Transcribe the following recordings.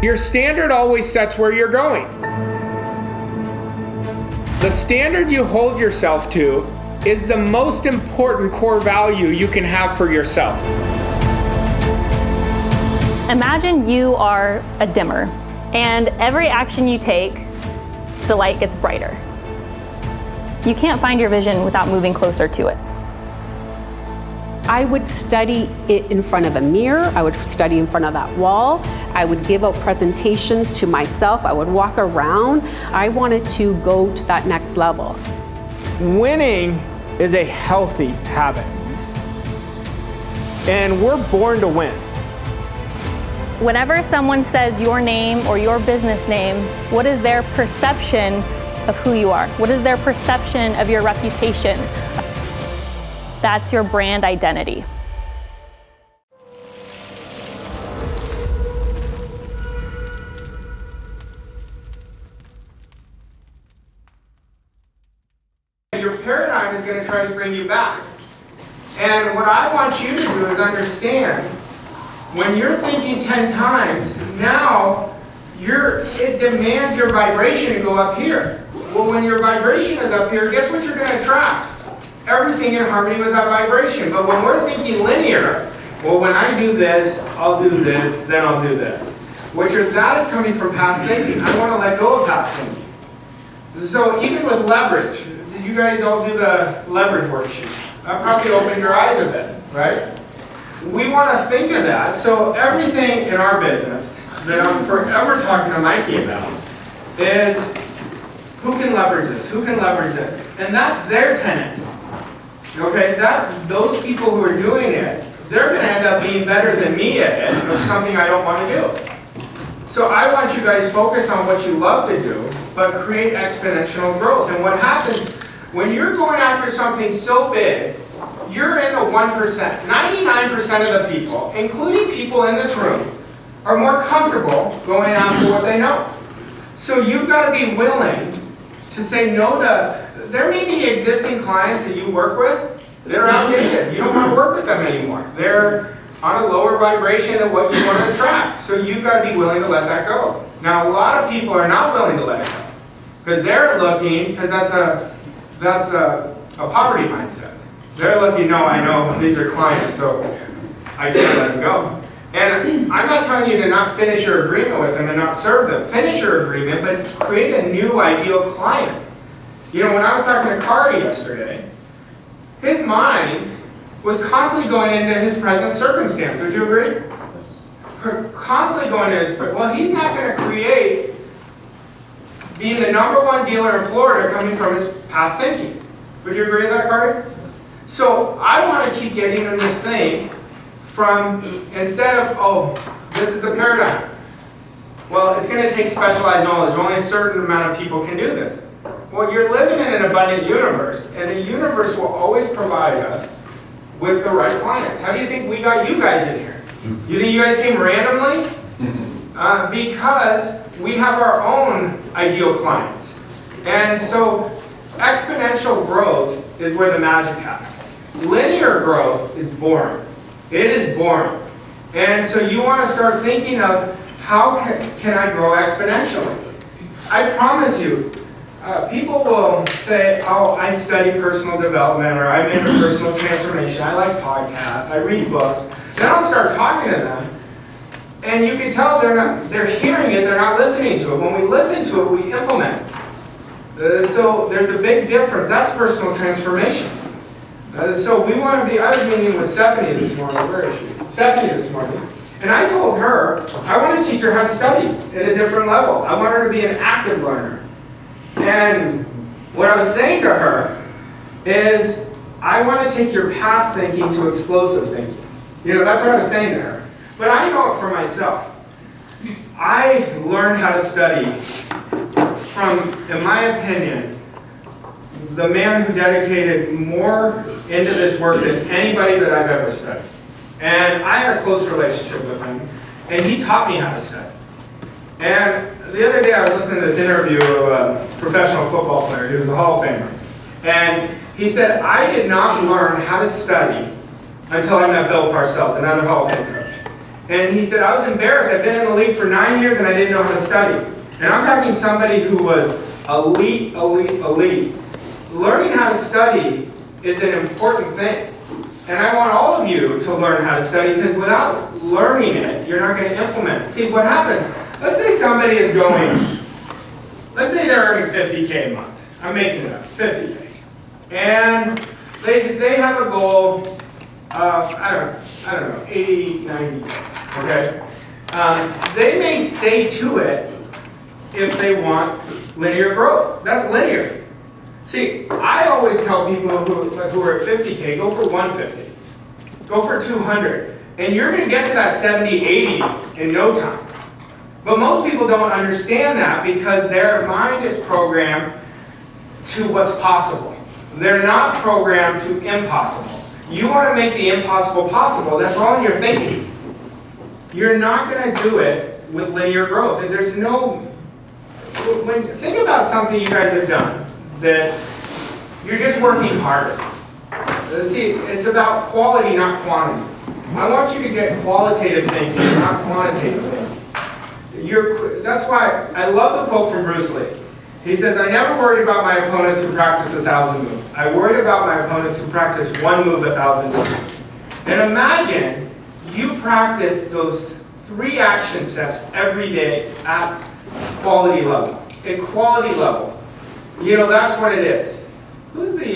Your standard always sets where you're going. The standard you hold yourself to is the most important core value you can have for yourself. Imagine you are a dimmer, and every action you take, the light gets brighter. You can't find your vision without moving closer to it. I would study it in front of a mirror. I would study in front of that wall. I would give out presentations to myself. I would walk around. I wanted to go to that next level. Winning is a healthy habit. And we're born to win. Whenever someone says your name or your business name, what is their perception of who you are? What is their perception of your reputation? That's your brand identity. Your paradigm is going to try to bring you back. And what I want you to do is understand, when you're thinking 10 times, now it demands your vibration to go up here. Well, when your vibration is up here, guess what you're going to attract? Everything in harmony with that vibration. But when we're thinking linear, well, when I do this, I'll do this, then I'll do this. That is coming from past thinking. I want to let go of past thinking. So even with leverage, did you guys all do the leverage worksheet? That probably opened your eyes a bit, right? We want to think of that. So everything in our business that I'm forever talking to Mikey about is, who can leverage this? Who can leverage this? And that's their 10x. Okay, that's those people who are doing it. They're going to end up being better than me at it, of something I don't want to do. So I want you guys to focus on what you love to do, but create exponential growth. And what happens when you're going after something so big, you're in the 1%. 99% of the people, including people in this room, are more comfortable going after what they know. So you've got to be willing to say no to, there may be existing clients that you work with, they're outdated. You don't want to work with them anymore. They're on a lower vibration than what you want to attract. So you've got to be willing to let that go. Now, a lot of people are not willing to let it go, because they're looking, because that's a poverty mindset. They're looking, no, I know these are clients, so I can't let them go. And I'm not telling you to not finish your agreement with them and not serve them. Finish your agreement, but create a new ideal client. You know, when I was talking to Cardi yesterday, his mind was constantly going into his present circumstance. Would you agree? Constantly going into his, well, he's not going to create being the #1 dealer in Florida coming from his past thinking. Would you agree with that, Cardi? So I want to keep getting him to think from, instead of, oh, this is the paradigm. Well, it's going to take specialized knowledge. Only a certain amount of people can do this. Well, you're living in an abundant universe, and the universe will always provide us with the right clients. How do you think we got you guys in here? You think you guys came randomly? Because we have our own ideal clients. And so exponential growth is where the magic happens. Linear growth is boring. It is boring. And so you want to start thinking of, how can I grow exponentially? I promise you, people will say, oh, I study personal development, or I'm into personal transformation, I like podcasts, I read books. Then I'll start talking to them, and you can tell they're hearing it, they're not listening to it. When we listen to it, we implement it. So there's a big difference. That's personal transformation. So we want to be, I was meeting with Stephanie this morning. Where is she? Stephanie this morning. And I told her, I want to teach her how to study at a different level. I want her to be an active learner. And what I was saying to her is, I want to take your past thinking to explosive thinking. You know, that's what I was saying to her. But I know it for myself. I learned how to study from, in my opinion, the man who dedicated more into this work than anybody that I've ever studied. And I had a close relationship with him, and he taught me how to study. And the other day I was listening to this interview of a professional football player. He was a Hall of Famer. And he said, I did not learn how to study until I met Bill Parcells, another Hall of Fame coach. And he said, I was embarrassed. I've been in the league for 9 years and I didn't know how to study. And I'm talking somebody who was elite, elite, elite. Learning how to study is an important thing. And I want all of you to learn how to study, because without learning it, you're not going to implement it. See, what happens, let's say somebody is going, let's say they're earning 50K a month. I'm making it up, 50K. And they have a goal of, I don't know, 80, 90, okay? They may stay to it if they want linear growth. That's linear. See, I always tell people who are at 50K, go for 150. Go for 200. And you're going to get to that 70, 80 in no time. But most people don't understand that because their mind is programmed to what's possible. They're not programmed to impossible. You want to make the impossible possible. That's all in your thinking. You're not going to do it with linear growth. And there's no... think about something you guys have done that you're just working harder. See, it's about quality, not quantity. I want you to get qualitative thinking, not quantitative thinking. That's why I love the quote from Bruce Lee. He says, I never worried about my opponents who practice 1,000 moves. I worried about my opponents who practice one move 1,000 times. And imagine you practice those 3 action steps every day at quality level. At quality level. You know, that's what it is. Who's the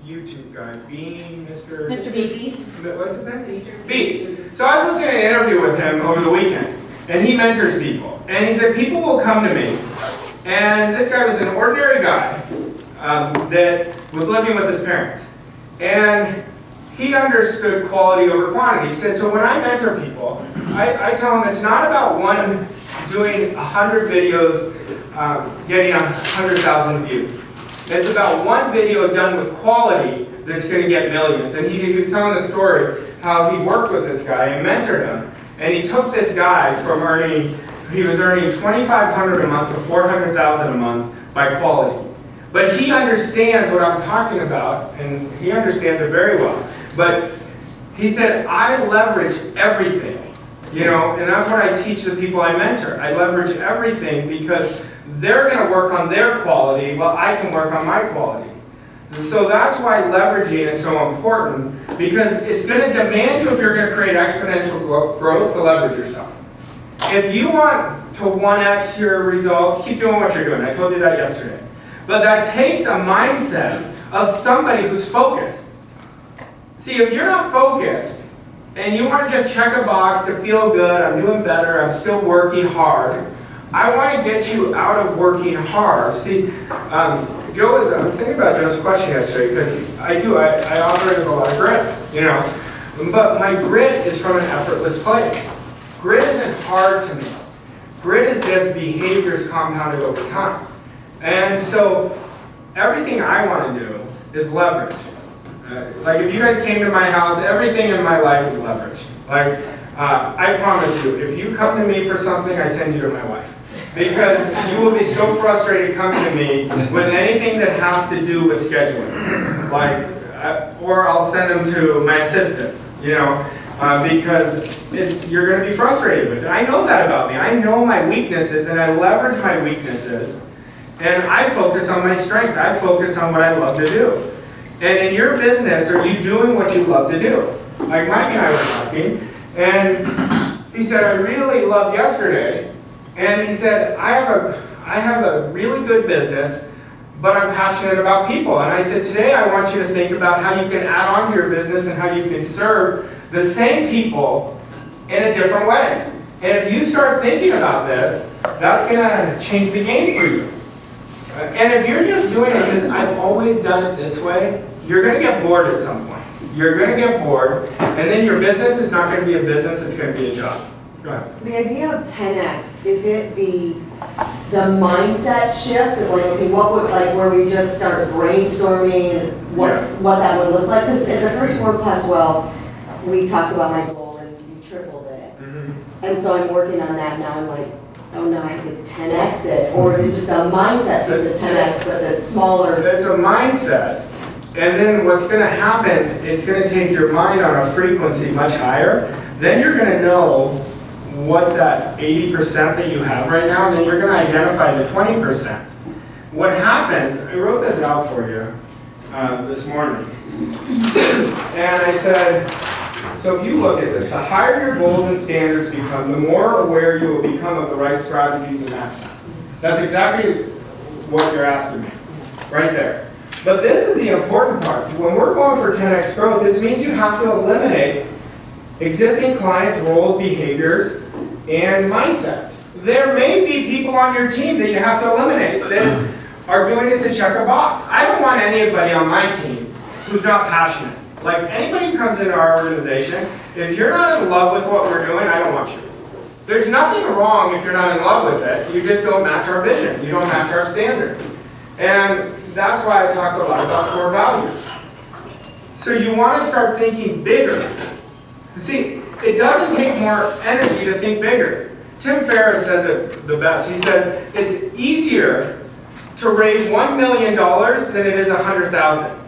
YouTube guy? Bean, Mr. Beast. What's his name? Beast. So I was listening to an interview with him over the weekend, and he mentors people. And he said, people will come to me, and this guy was an ordinary guy that was living with his parents. And he understood quality over quantity. He said, so when I mentor people, I tell them it's not about one doing 100 videos, getting 100,000 views. It's about one video done with quality that's going to get millions. And he was telling a story how he worked with this guy and mentored him. And he took this guy from he was earning $2,500 a month to $400,000 a month by quality. But he understands what I'm talking about, and he understands it very well. But he said, I leverage everything, you know, and that's what I teach the people I mentor. I leverage everything because they're going to work on their quality while I can work on my quality. So that's why leveraging is so important, because it's going to demand you, if you're going to create exponential growth, to leverage yourself. If you want to 1x your results, keep doing what you're doing. I told you that yesterday. But that takes a mindset of somebody who's focused. See, if you're not focused, and you want to just check a box to feel good, I'm doing better, I'm still working hard, I want to get you out of working hard. See, I was thinking about Joe's question yesterday, because I operate with a lot of grit, you know. But my grit is from an effortless place. Grit isn't hard to me. Grit is just behaviors compounded over time. And so everything I want to do is leverage. Like if you guys came to my house, everything in my life is leverage. Like I promise you, if you come to me for something, I send you to my wife. Because you will be so frustrated coming to me with anything that has to do with scheduling. Or I'll send them to my assistant, you know, because you're going to be frustrated with it. I know that about me. I know my weaknesses, and I leverage my weaknesses, and I focus on my strength. I focus on what I love to do. And in your business, are you doing what you love to do? Like Mike and I were talking, and he said, I really loved yesterday. And he said, I have a really good business, but I'm passionate about people. And I said, today I want you to think about how you can add on to your business and how you can serve the same people in a different way. And if you start thinking about this, that's going to change the game for you. And if you're just doing it because I've always done it this way, you're going to get bored at some point. You're going to get bored, and then your business is not going to be a business, it's going to be a job. Go ahead. The idea of 10x, is it the mindset shift of like, okay, what would, like where we just start brainstorming what that would look like? Because in the first World Class Well, we talked about my goal and you tripled it. Mm-hmm. And so I'm working on that now. I'm like, oh no, I have to 10x it. Or is it just a mindset that's a 10x but it's smaller? It's a mindset. And then what's going to happen, it's going to take your mind on a frequency much higher. then you're going to know what that 80% that you have right now, and then you're going to identify the 20%. What happens, I wrote this out for you this morning, and I said, so if you look at this, the higher your goals and standards become, the more aware you will become of the right strategies and actions. That's exactly what you're asking me, right there. But this is the important part. When we're going for 10x growth, this means you have to eliminate existing clients' roles, behaviors, and mindsets. There may be people on your team that you have to eliminate that are doing it to check a box. I don't want anybody on my team who's not passionate. Like anybody who comes into our organization, if you're not in love with what we're doing, I don't want you. There's nothing wrong if you're not in love with it. You just don't match our vision. You don't match our standard. And that's why I talk a lot about core values. So you want to start thinking bigger. See, it doesn't take more energy to think bigger. Tim Ferriss says it the best. He says it's easier to raise $1 million than it is 100,000.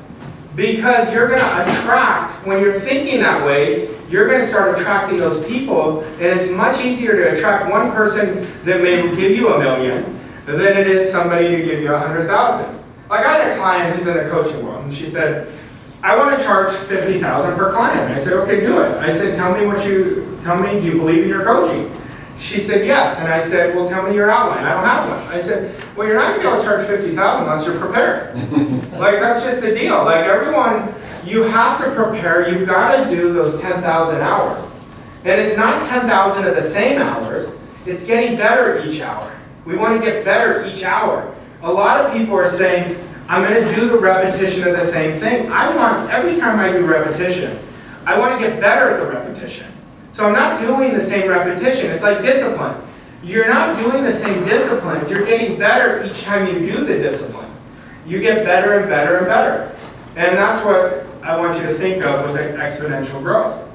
Because you're going to attract, when you're thinking that way, you're going to start attracting those people, and it's much easier to attract one person that may give you $1 million than it is somebody to give you 100,000. Like I had a client who's in the coaching world, and she said, I want to charge 50,000 per client. I said, okay, do it. I said, tell me, do you believe in your coaching? She said, yes. And I said, well, tell me your outline. I don't have one. I said, well, you're not going to be able to charge 50,000 unless you're prepared. Like, that's just the deal. Like, everyone, you have to prepare. You've got to do those 10,000 hours. And it's not 10,000 of the same hours. It's getting better each hour. We want to get better each hour. A lot of people are saying, I'm going to do the repetition of the same thing. I want, every time I do repetition, I want to get better at the repetition. So I'm not doing the same repetition. It's like discipline. You're not doing the same disciplines. You're getting better each time you do the discipline. You get better and better and better. And that's what I want you to think of with exponential growth.